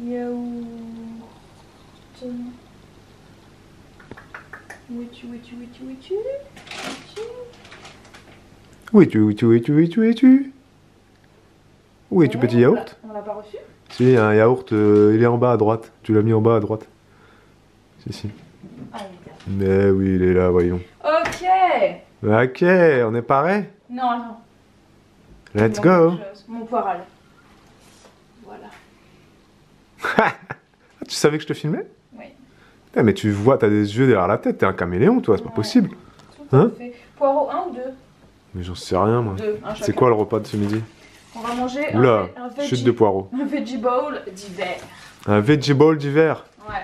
Yaourt. Où es-tu, où es-tu, où es-tu, où es-tu? Où es-tu, où es-tu, où es-tu, où es-tu, où es-tu? Où es-tu, petit yaourt? On l'a pas reçu? Si, un yaourt, il est en bas à droite. Tu l'as mis en bas à droite. Si, si. Ah, il Mais oui, il est là, voyons. Ok. Ok, on est paré? Non, attends. Let's go. Mon poiral. Voilà. Tu savais que je te filmais? Oui. Putain, mais tu vois, t'as des yeux derrière la tête, t'es un caméléon, toi, c'est pas possible. Tout à fait. Poireau 1 ou 2? Mais j'en sais rien, moi. 2, un C'est chacun. quoi le repas de ce midi? On va manger Oula, un chute de poireaux. veggie bowl d'hiver. Un veggie bowl d'hiver. Ouais.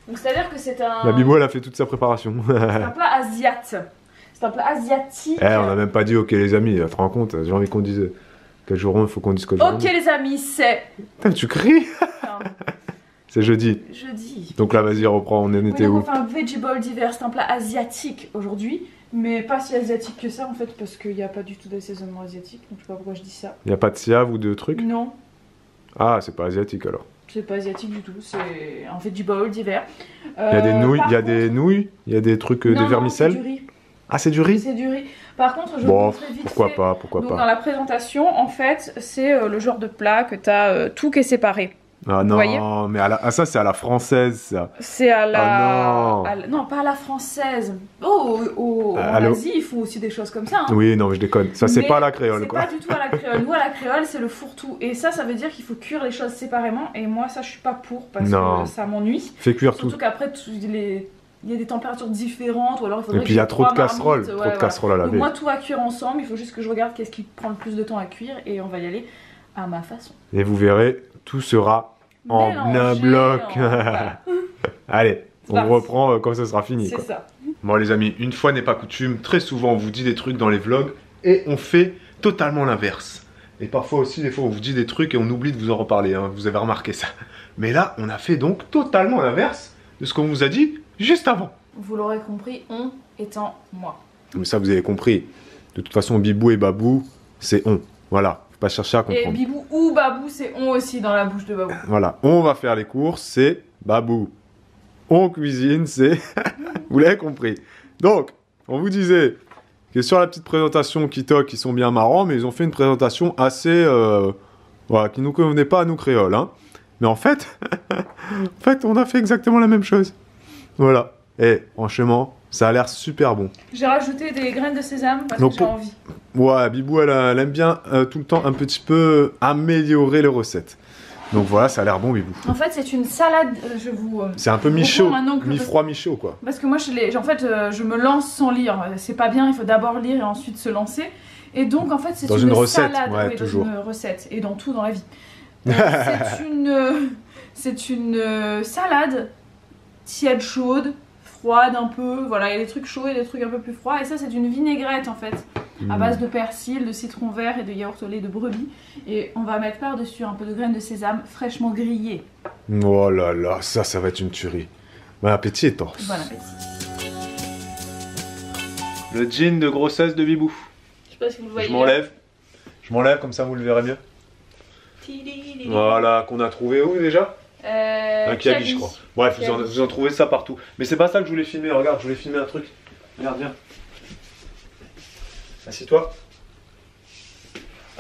Donc c'est-à-dire que c'est un... La Bibou, elle a fait toute sa préparation. C'est un plat asiate. C'est un plat asiatique. Eh, on a même pas dit ok les amis, tu te rends compte? J'ai envie qu'on dise quel jour il faut qu'on dise quel jour. Ok les amis, c'est... Putain, tu cries. Enfin, C'est jeudi. jeudi. Donc là, vas-y, reprends, on en Oui, était donc où? on fait un veggie bowl d'hiver. C'est un plat asiatique aujourd'hui. Mais pas si asiatique que ça en fait, parce qu'il n'y a pas du tout d'assaisonnement asiatique. Donc je sais pas pourquoi je dis ça. Y a pas de siave ou de trucs? Non, Ah, c'est pas asiatique alors. c'est pas asiatique du tout. C'est un veggie bowl d'hiver. Il y a des nouilles, par il y a contre- des nouilles, il y a des trucs, Non, des non, vermicelles. c'est du riz. Ah, c'est du riz? C'est du riz. Par contre, je Bon, vous montrer vite pourquoi fait. pas, pourquoi Donc pas. dans la présentation, en fait, c'est le genre de plat que tu as tout qui est séparé. Ah vous voyez non, mais ah, ça c'est à la française ça. C'est à la... Ah non. non, pas à la française. En Allô Asie, ils font aussi des choses comme ça. Hein. Oui, non, mais je déconne. Ça c'est Mais pas à la créole c'est quoi. pas du tout à la créole. Nous, à la créole, c'est le fourre-tout. Et ça veut dire qu'il faut cuire les choses séparément. Et moi, ça, je suis pas pour parce Non. que ça m'ennuie. Fais cuire tout. Surtout qu'après, il y a des températures différentes. Ou alors, il faudrait Et puis il y a trop de casseroles, casseroles. trop de casseroles à Donc laver. moi, tout va cuire ensemble. Il faut juste que je regarde qu'est-ce qui prend le plus de temps à cuire. Et on va y aller à ma façon. Et vous verrez, tout sera en Mélangé, un bloc. voilà. Allez, on parti. reprend quand ça sera fini. C'est Quoi. ça. Bon les amis, une fois n'est pas coutume, très souvent on vous dit des trucs dans les vlogs et on fait totalement l'inverse. Et parfois aussi, des fois on vous dit des trucs et on oublie de vous en reparler, hein. Vous avez remarqué ça. Mais là, on a fait donc totalement l'inverse de ce qu'on vous a dit juste avant. Vous l'aurez compris, on étant moi. Mais ça vous avez compris. De toute façon, Bibou et Babou, c'est on. Voilà, faut pas chercher à Et comprendre. Bibou ou Babou, c'est on aussi dans la bouche de Babou. Voilà, on va faire les courses, c'est Babou. On cuisine, c'est... Vous l'avez compris. Donc, on vous disait que sur la petite présentation Kitok, ils sont bien marrants, mais ils ont fait une présentation assez... voilà, qui nous convenait pas à nous créoles. Hein. Mais en fait, on a fait exactement la même chose. Voilà. Et franchement, ça a l'air super bon. J'ai rajouté des graines de sésame parce Donc que j'ai pour- envie. Ouais, Bibou, elle aime bien tout le temps un petit peu améliorer les recettes. Donc voilà, ça a l'air bon, Bibou. En fait, c'est une salade, je vous... C'est un peu je mi-chaud, reprends maintenant que- mi-froid, mi-chaud, quoi. Parce que moi, en fait, je me lance sans lire. C'est pas bien, il faut d'abord lire et ensuite se lancer. Et donc, en fait, c'est Dans une une recette, salade. ouais, Oui, toujours. dans une recette et dans tout dans la vie. C'est une salade tiède, chaude, froide un peu. Voilà, il y a des trucs chauds et des trucs un peu plus froids. Et ça, c'est une vinaigrette, en fait. À base de persil, de citron vert et de yaourt au lait de brebis. Et on va mettre par-dessus un peu de graines de sésame fraîchement grillées. Oh là là, ça va être une tuerie. Bon appétit, torse. Bon appétit. Le jean de grossesse de Bibou. Je sais pas si vous le voyez. Je m'enlève, comme ça vous le verrez mieux. Voilà, qu'on a trouvé où déjà? Un Kiabi, je crois. Bref, vous en trouvez ça partout. Mais c'est pas ça que je voulais filmer, regarde, je voulais filmer un truc. Regarde, viens. Assieds-toi.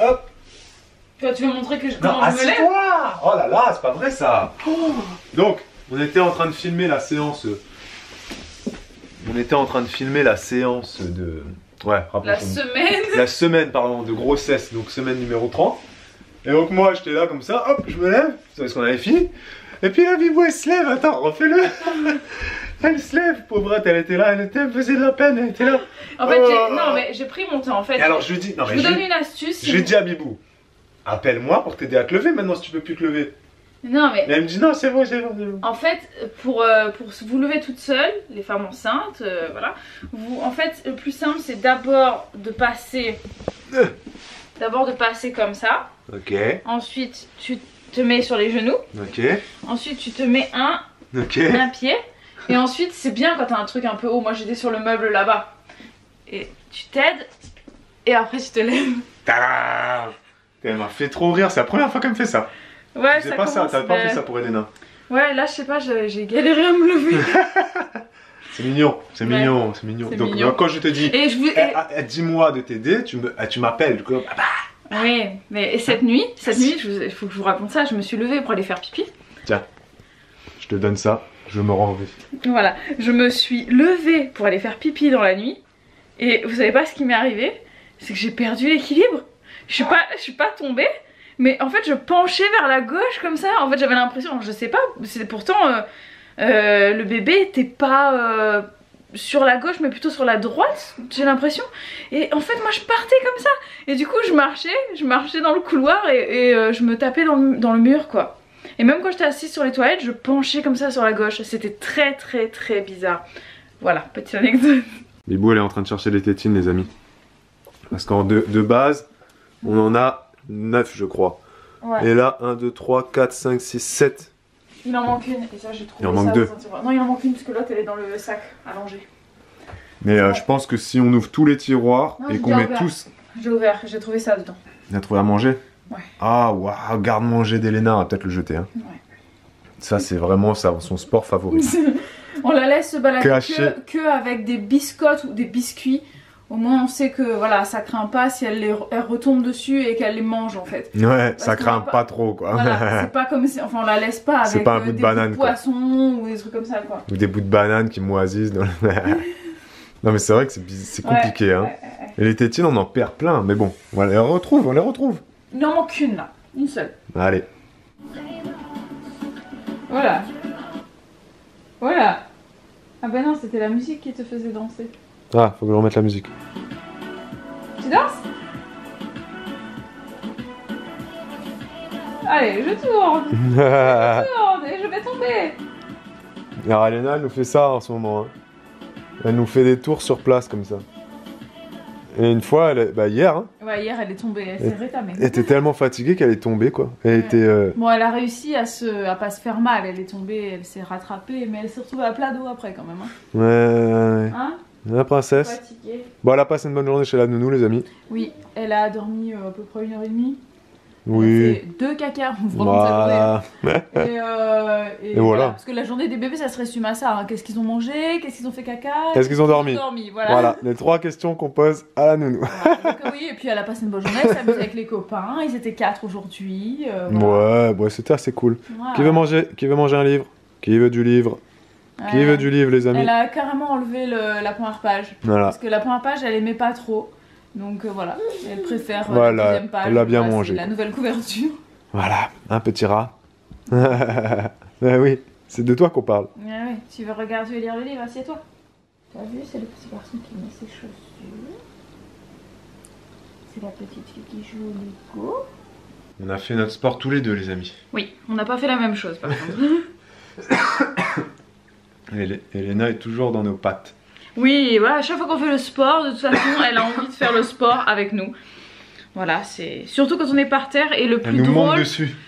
Hop. Toi, tu veux montrer que je Non, comment je me lève? assieds-toi. Oh là là, c'est pas vrai ça. Donc, on était en train de filmer la séance... On était en train de filmer la séance de... Ouais, La rapprochons-nous. semaine. La semaine, pardon, de grossesse, donc semaine numéro 30. Et donc moi, j'étais là comme ça, hop, je me lève, c'est parce qu'on avait fini. Et puis la Bibou, elle se lève, attends, refais-le. Elle se lève, pauvrette, elle était là, elle faisait de la peine, elle était là. En fait, Oh. non, mais j'ai pris mon temps. En fait, Et alors je lui dis, non je mais vous donne une astuce. je lui dis à Bibou, appelle-moi pour t'aider à te lever maintenant si tu peux plus te lever. Non, mais Et elle me dit, non, c'est bon, c'est bon, c'est bon. en fait, pour vous lever toute seule, les femmes enceintes, voilà. En fait, le plus simple, c'est d'abord de passer comme ça. Ok, Ensuite, tu te mets sur les genoux. ok, Ensuite, tu te mets un pied. Et ensuite, c'est bien quand t'as un truc un peu haut. Moi, j'étais sur le meuble là-bas. Et tu t'aides. Et après, tu te lèves. Tadam. Elle m'a fait trop rire, c'est la première fois qu'elle me fait ça. Ouais, c'est pas ça, t'avais pas fait ça pour Elena. Ouais, là, je sais pas, j'ai galéré à me lever. C'est mignon, c'est mignon, c'est mignon. Donc, mignon. quand je te dis, dis-moi de t'aider, tu m'appelles. Oui, mais et cette nuit, il faut que je vous raconte ça, je me suis levée pour aller faire pipi. Tiens, je te donne ça, je me rends vite. Voilà, je me suis levée pour aller faire pipi dans la nuit. Et vous savez pas ce qui m'est arrivé? C'est que j'ai perdu l'équilibre. Je suis pas tombée. Mais en fait, je penchais vers la gauche comme ça. En fait, j'avais l'impression, je sais pas, c'est pourtant le bébé était pas sur la gauche, mais plutôt sur la droite, j'ai l'impression. Et en fait, moi, je partais comme ça. Et du coup, je marchais dans le couloir et je me tapais dans le mur, quoi. Et même quand j'étais assise sur les toilettes, je penchais comme ça sur la gauche. C'était très, très, très bizarre. Voilà, petite anecdote. Bibou, elle est en train de chercher les tétines, les amis. Parce qu'en de base, on en a 9 je crois. Ouais. Et là 1, 2, 3, 4, 5, 6, 7. Il en manque une et ça j'ai trouvé. Il en manque 2. Non il en manque une parce que l'autre elle est dans le sac allongé. Mais je pense que si on ouvre tous les tiroirs et qu'on met tous... J'ai ouvert, j'ai trouvé ça dedans. Il a trouvé à manger? Ouais. Ah waouh, garde-manger d'Elena, on va peut-être le jeter. Hein. Ouais. Ça c'est vraiment son sport favori. On la laisse se balader que avec des biscottes ou des biscuits. Au moins on sait que voilà, ça craint pas si elle retombe dessus et qu'elle les mange en fait. Ouais, parce ça craint pas trop quoi. Voilà, c'est pas comme si, enfin on la laisse pas avec pas un bout de banane, bouts de poisson ou des trucs comme ça quoi. Ou des bouts de banane qui moisissent dans le... Non mais c'est vrai que c'est compliqué hein. Et les tétines on en perd plein, mais bon, on les retrouve, Il en manque une là, une seule. Allez. Voilà. Voilà. Ah bah non, c'était la musique qui te faisait danser. Ah, faut que je remette la musique. Tu danses? Allez, je tourne. Et je vais tomber. Alors Elena, elle nous fait ça en ce moment. Hein. Elle nous fait des tours sur place comme ça. Et une fois, hier. Hein, ouais, hier, elle est tombée, elle s'est rétamée. Elle était tellement fatiguée qu'elle est tombée, quoi. Elle était... Bon, elle a réussi à pas se faire mal. Elle est tombée, elle s'est rattrapée, mais elle s'est retrouvée à plat d'eau après quand même. Hein. Ouais. Hein? La princesse. Fatiguée. Bon, elle a passé une bonne journée chez la nounou, les amis. Oui, elle a dormi à peu près 1h30. Oui. Elle a fait 2 caca pendant sa journée. Et voilà. Parce que la journée des bébés, ça se résume à ça. Hein. Qu'est-ce qu'ils ont mangé? Qu'est-ce qu'ils ont fait caca? Qu'est-ce qu'ils ont dormi? Voilà. Les 3 questions qu'on pose à la nounou. Voilà, donc, oui, et puis elle a passé une bonne journée, elle s'est amusée avec les copains. Ils étaient 4 aujourd'hui. Voilà. Ouais, c'était assez cool. Voilà. Qui veut manger un livre? Qui veut du livre? Qui veut du livre, les amis? Elle a carrément enlevé la première page. Voilà. Parce que la première page, elle aimait pas trop. Donc voilà, elle préfère la deuxième page. Elle l'a bien mangé. La nouvelle couverture. Voilà, un petit rat. Oui, c'est de toi qu'on parle. Oui, tu veux regarder et lire le livre, assieds-toi. T'as vu, c'est le petit garçon qui met ses chaussures. C'est la petite fille qui joue au Lego. On a fait notre sport tous les deux, les amis. Oui, on n'a pas fait la même chose par contre. Elena est toujours dans nos pattes. Oui, voilà, à chaque fois qu'on fait le sport, de toute façon, elle a envie de faire le sport avec nous. Voilà, c'est surtout quand on est par terre et le plus drôle,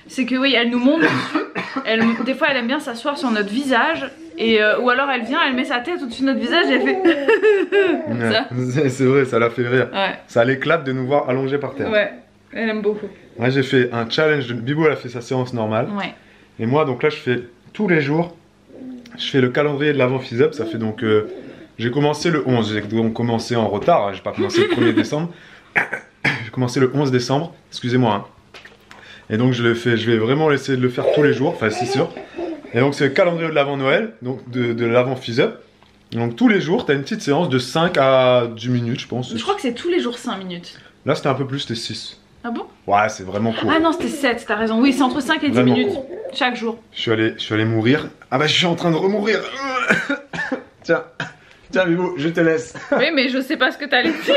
c'est que oui, elle nous monte dessus. Des fois, elle aime bien s'asseoir sur notre visage et ou alors elle vient, elle met sa tête au-dessus de notre visage et elle fait. C'est vrai, ça la fait rire. Ouais. Ça l'éclate de nous voir allongés par terre. Ouais, elle aime beaucoup. Moi, j'ai fait un challenge. Bibou, elle a fait sa séance normale. Ouais. Et moi, donc là, je fais tous les jours. Je fais le calendrier de l'avant FISUP. Ça fait donc. J'ai commencé le 11. J'ai donc commencé en retard. J'ai pas commencé le 1er décembre. J'ai commencé le 11 décembre. Excusez-moi. Hein. Et donc, je vais vraiment essayer de le faire tous les jours. Enfin, c'est sûr. Et donc, c'est le calendrier de l'avant Noël. Donc, de l'avant FISUP. Donc, tous les jours, tu as une petite séance de 5 à 10 minutes, je pense. Je crois que c'est tous les jours 5 minutes. Là, c'était un peu plus, c'était 6. Ah bon? Ouais, c'est vraiment court. Ah non, c'était 7, t'as raison. Oui, c'est entre 5 et 10 vraiment minutes court. Chaque jour. Je suis allé mourir. Ah bah, je suis en train de remourir. Tiens, Bibou, je te laisse. Oui, mais je sais pas ce que t'allais dire.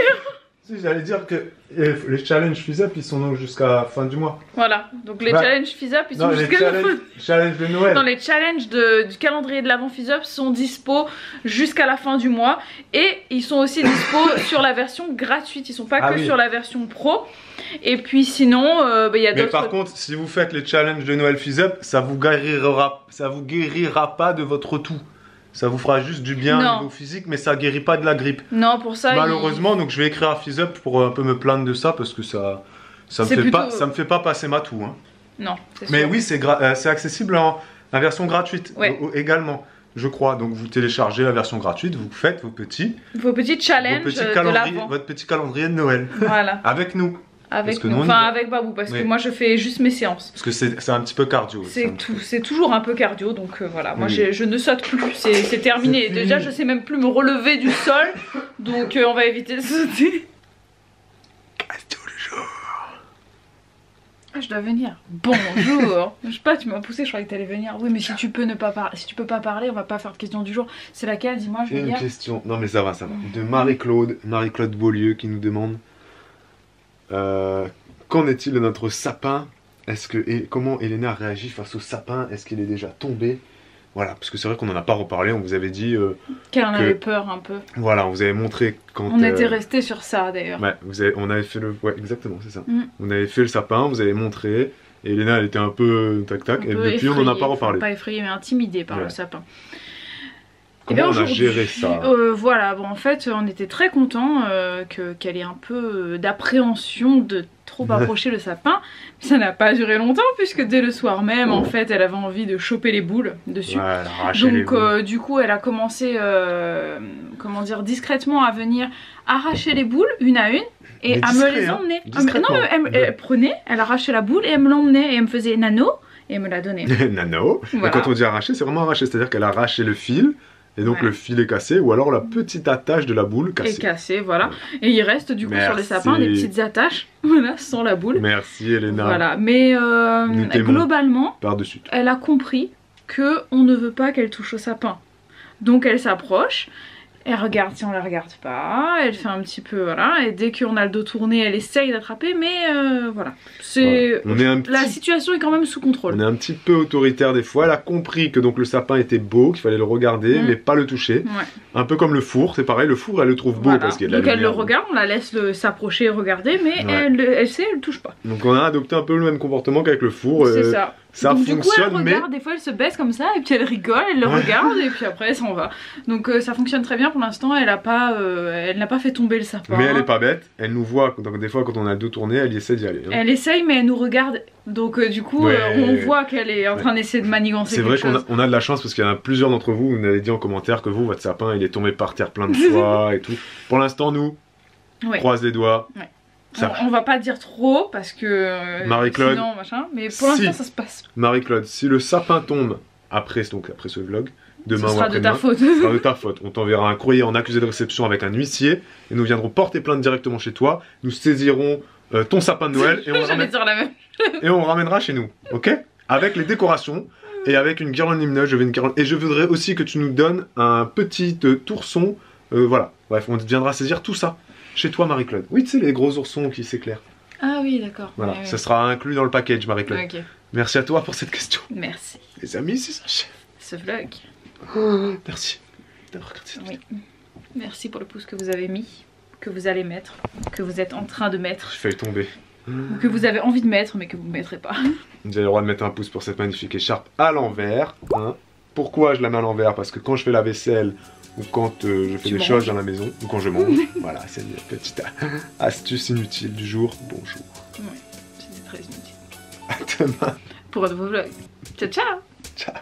Si, j'allais dire que les challenges FISUP, ils sont donc jusqu'à la fin du mois. Voilà, donc les challenges FISUP, ils sont jusqu'à la fin. Les challenges de Noël. Non, les challenges du calendrier de l'avant FISUP sont dispo jusqu'à la fin du mois. Et ils sont aussi dispo sur la version gratuite, ils sont pas que sur la version pro. Et puis sinon, il y a d'autres... Mais par contre, si vous faites les challenges de Noël FISUP, ça vous guérira pas de votre toux. Ça vous fera juste du bien au niveau physique, mais ça guérit pas de la grippe. Non, pour ça. Malheureusement, donc je vais écrire à FISUP pour un peu me plaindre de ça parce que ça me fait pas passer ma toux. Hein. Non, c'est Mais sûr. oui, c'est accessible en version gratuite également, je crois. Donc vous téléchargez la version gratuite, vous faites vos petits challenges de l'avant. votre petit calendrier de Noël. Voilà. Avec nous. Avec nous, enfin avec Babou, parce que moi je fais juste mes séances. Parce que c'est un petit peu cardio. C'est toujours un peu cardio, donc voilà. Moi je ne saute plus, c'est terminé. Déjà je sais même plus me relever du sol, donc on va éviter de sauter. Cardio le jour. Ah, je dois venir. Bonjour. Je sais pas, tu m'as poussé, je croyais que t'allais venir. Oui, mais si tu peux pas parler, on va pas faire de question du jour. C'est laquelle, dis-moi, je vais dire. Une question. Non mais ça va. De Marie-Claude Beaulieu qui nous demande. Qu'en est-il de notre sapin? Comment Elena réagit face au sapin? Est-ce qu'il est déjà tombé? Voilà, parce que c'est vrai qu'on en a pas reparlé, on vous avait dit qu'elle en avait peur un peu. Voilà, on vous avait montré quand... On était resté sur ça d'ailleurs. Ouais, on avait fait le... Ouais, exactement, c'est ça. On avait fait le sapin, vous avez montré, et Elena elle était un peu tac-tac, et depuis on n'en a pas reparlé. Pas effrayée, mais intimidée par le sapin. Comment on a géré ça? Voilà, bon en fait on était très contents qu'elle ait un peu d'appréhension de trop approcher le sapin. Mais ça n'a pas duré longtemps puisque dès le soir même en fait elle avait envie de choper les boules dessus. Ouais, donc du coup elle a commencé comment dire discrètement à venir arracher les boules une à une. Et à me les emmener. Non, elle prenait, elle arrachait la boule et elle me l'emmenait et elle me faisait nano et elle me la donnait. Nano. Voilà. Et quand on dit arracher, c'est vraiment arracher, c'est-à-dire qu'elle a arraché le fil. Et donc le fil est cassé, ou alors la petite attache de la boule cassée. Est cassée, voilà. Et il reste du coup sur les sapins des petites attaches, voilà, sans la boule. Merci Elena. Voilà, mais globalement, par-dessus. Elle a compris que on ne veut pas qu'elle touche au sapin. Donc elle s'approche, elle regarde si on la regarde pas, elle fait un petit peu, voilà, et dès qu'on a le dos tourné, elle essaye d'attraper, mais voilà. La situation est quand même sous contrôle. On est un petit peu autoritaire des fois, elle a compris que donc le sapin était beau, qu'il fallait le regarder, mais pas le toucher. Un peu comme le four, c'est pareil, le four elle le trouve beau parce qu'il y a de la lumière. Donc elle le regarde, on la laisse s'approcher et regarder, mais elle sait, elle touche pas. Donc on a adopté un peu le même comportement qu'avec le four. C'est ça. Ça donc, fonctionne, du coup, elle regarde, des fois elle se baisse comme ça, et puis elle rigole, elle le regarde, et puis après elle s'en va. Donc ça fonctionne très bien pour l'instant, elle n'a pas fait tomber le sapin. Mais elle est pas bête, elle nous voit, donc des fois quand on a le dos tourné, elle essaie d'y aller. Hein. Elle essaye, mais elle nous regarde, donc du coup on voit qu'elle est en train d'essayer de manigancer quelque chose. C'est vrai qu'on a de la chance, parce qu'il y en a plusieurs d'entre vous, vous m'avez dit en commentaire que votre sapin il est tombé par terre plein de fois et tout. Pour l'instant nous, croise les doigts. On va pas dire trop parce que Marie-Claude, sinon machin, mais pour l'instant ça se passe. Marie-Claude, si le sapin tombe après ce vlog, demain ce sera de ta faute. Ce sera de ta faute. On t'enverra un courrier en accusé de réception avec un huissier et nous viendrons porter plainte directement chez toi. Nous saisirons ton sapin de Noël et on ramènera chez nous, ok? Avec les décorations et avec une guirlande lumineuse. Et je voudrais aussi que tu nous donnes un petit ourson. Voilà, bref, on viendra saisir tout ça. Chez toi, Marie-Claude. Oui, tu sais, les gros oursons qui s'éclairent. Ah oui, d'accord. Voilà, ça sera inclus dans le package, Marie-Claude. Okay. Merci à toi pour cette question. Merci. Les amis, c'est ça. Ce vlog. Merci d'avoir regardé cette vidéo. Merci pour le pouce que vous avez mis, que vous allez mettre, que vous êtes en train de mettre. J'ai failli tomber. Ou que vous avez envie de mettre, mais que vous ne mettrez pas. Vous avez le droit de mettre un pouce pour cette magnifique écharpe à l'envers. Hein. Pourquoi je la mets à l'envers? Parce que quand je fais la vaisselle, ou quand je fais des choses dans la maison, ou quand je mange. Voilà, c'est une petite astuce inutile du jour. Bonjour. Oui, c'était très inutile. À demain. Pour un nouveau vlog. Ciao, ciao. Ciao.